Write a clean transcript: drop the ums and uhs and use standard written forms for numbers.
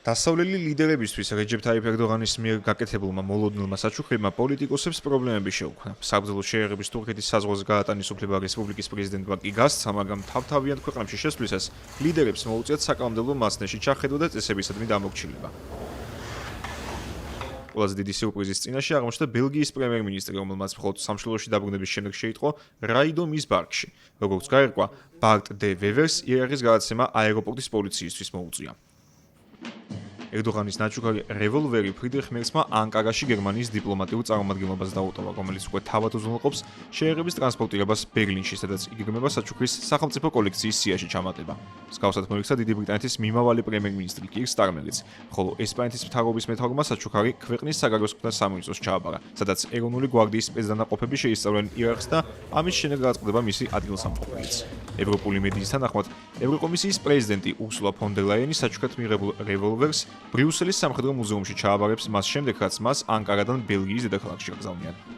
დასავლელი ლიდერებისთვის რეჯეფ თაიფ ერდოღანის მიერ გაკეთებულმა მოლოდინელმა საჩუქრებმა პოლიტიკოსებს პრობლემები შეუქმნა. საბრძოლო შეერების თურქეთის საზღვარზე გაატანის უფლება რესპუბლიკის პრეზიდენტმა კი გასცა, მაგრამ თავთავიანთ ქვეყნებში შესვლისას ლიდერებს მოუწიათ საკანონმდებლო მასნეში ჩახედვა და წესებისადმი დამორჩილება. ყველაზე დიდი სიურპრიზის წინაშე აღმოჩნდა ბელგიის პრემიერ-მინისტრი, რომელმაც მხოლოდ სამშობლოში დაბრუნების შემდეგ შეიტყო რაიდო მის ბარგში. როგორც გაირკვა, ბარტ დე ვევერს იერარქიის გადაცემა აეროპორტის პოლიციისთვის მოუწია. ერდოღანის ნაჩუქარი რევოლვერი ფრიდრიხ მერცმა ანკარაში გერმანიის დიპლომატიურ წარმომადგენლობას დაუტოვა, რომელიც უკვე თავად უზრუნველყოფს შეერების ტრანსპორტირებას ბერლინში, სადაც იგეგმება საჩუქრის სახელმწიფო კოლექციის სიაში ჩამატება. მსგავსად მოიქცა დიდი ბრიტანეთის მიმავალი პრემიერ-მინისტრი კირ სტარმერიც, ხოლო ესპანეთის მთავრობის მეთაურმა საჩუქარი ქვეყნის საგარეო საქმეთა სამინისტროს ჩააბარა, სადაც ეროვნული გვარდიის სპეცდანაყოფები შეისწავლენ იერარქს და ამის შემდეგ გადაწყდება მისი ადგილსამყოფელიც. ევროპული მედიის თანახმად, ევროკომისიის პრეზიდენტი ურსულა ფონ დერ ლაიენი საჩუქრად მიღებულ რევოლვერს ბრიუსელის სამხედრო მუზეუმში ჩააბარებს მას შემდეგ, რაც მას ანკარადან ბელგიის დედაქალაქში აგზავნიან.